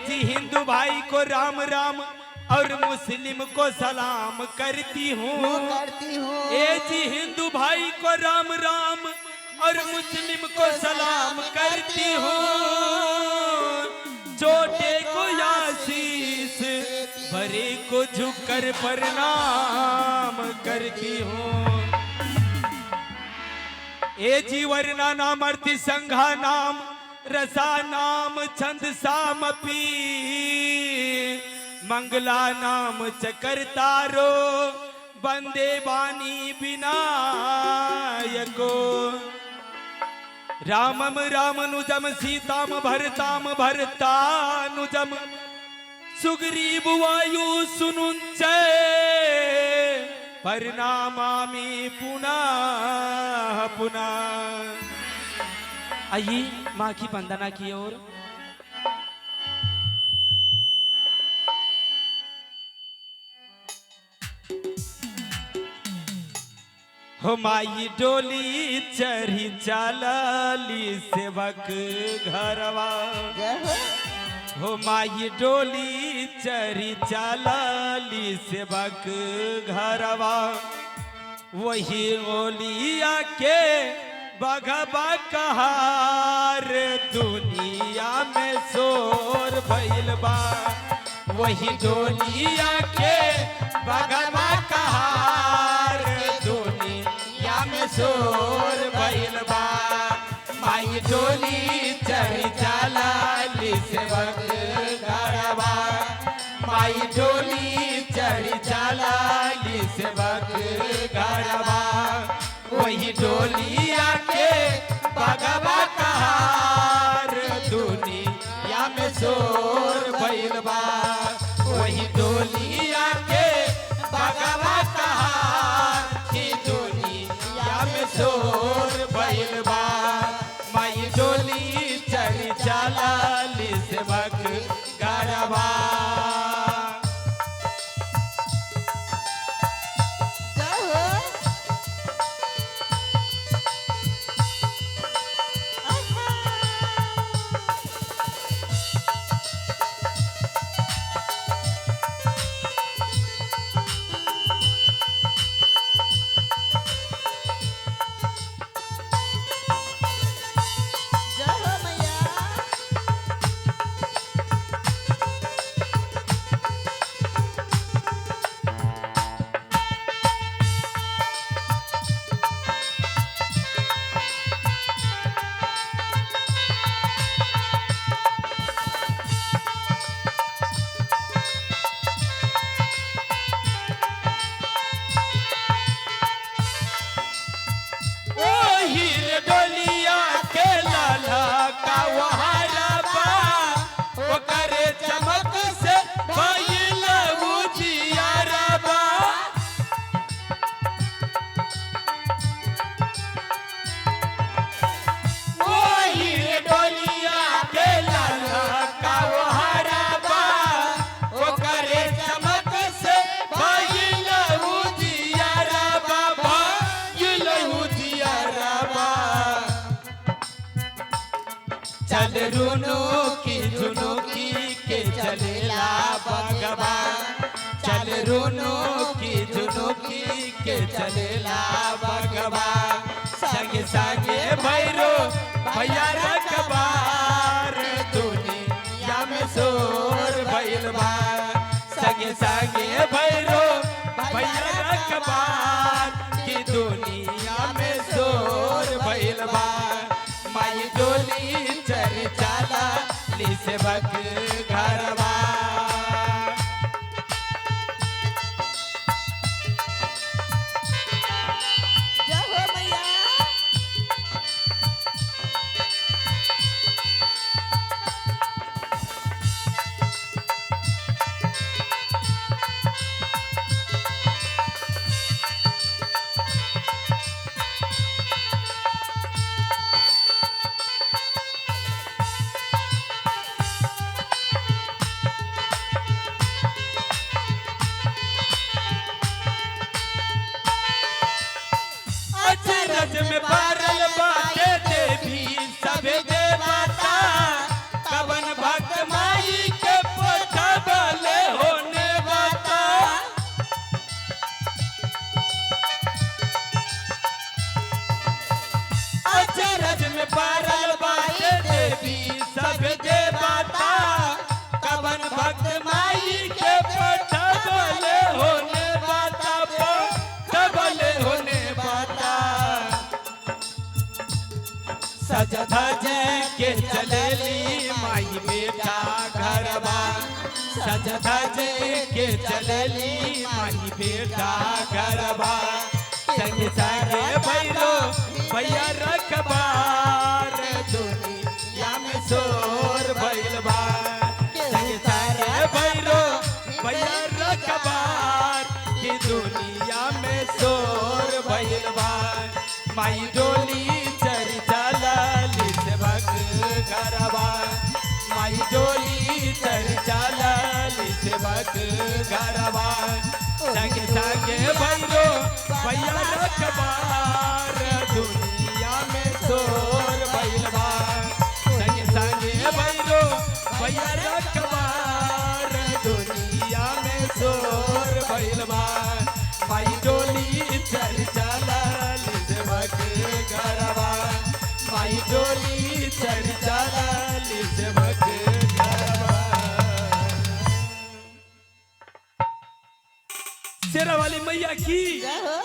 जी हिंदू भाई को राम राम और मुस्लिम को सलाम करती हूँ। ए जी हिंदू भाई को राम राम और मुस्लिम को सलाम करती हूँ। छोटे को आशीष बड़े को झुककर प्रणाम करती हूँ। ए जी वर्णा नाम अर्थि संघा नाम रसा नाम छंद सामपी मंगला नाम चकर तारो बंदे बानी विनायको। रामम रामनुजम सीताम भरताम भरतानुजम सुग्रीव वायु सुनुंच परिणामामि पुनः पुनः। आइए माँ की वंदना की ओर। हो माई डोली चढ़ी चलली सेवक घरवा। हो माई डोली चढ़ी चलली सेवक घरवा। वही ओलिया के बघबा कहार दुनिया में शोर भइल बा। वही डोलिया के बघबा कहार दुनिया में शोर भइल बा। माई डोली चढ़ी चलली सेवक घरवा। माई डोली चढ़ी चलली सेवक घरवा। वही डोलिया के बघबा कहार दुनिया में शोर भइल बा। वही डोलिया के बघबा कहार की दुनिया में शोर भइल बा। माई डोली चढ़ी चलली सेवक घरवा। चल रुनुकी झुनुकी के चलेला बघबा। चल रुनुकी झुनुकी के चलेला बघबा। संगे संगे भैरो भैया रखबार दुनिया में शोर भइल बा। संगे संगे भैरो भैया रखबार की दुनिया में शोर भइल बा। माई डोली चढ़ी चलली सेवक घरवा। अचरज में भरल बाटे देवी सभे देवता। कवन भक्त माई के के चलेली माई बेटा घरबा सज धज के चलेली माई बेटा घरबा संग संगे भैरो भैया रखबार दुनिया में शोर भइल बा संग संगे भैरो भैया रखबार की दुनिया में शोर भइल बा माई डोली चढ़ चलली सेवक घरबा माई डोली चढ़ चलली सेवक घरबा संग संगे भैरो भैया रखबार दुनिया में शोर भइल बा संग संगे भैरो भैया रखबार दुनिया में शोर भइल बा माई डोली चढ़ चलली सेवक घरबा माई डोली चढ़ चलली सेवक घरबा। शेरा वाली मैया की जय हो।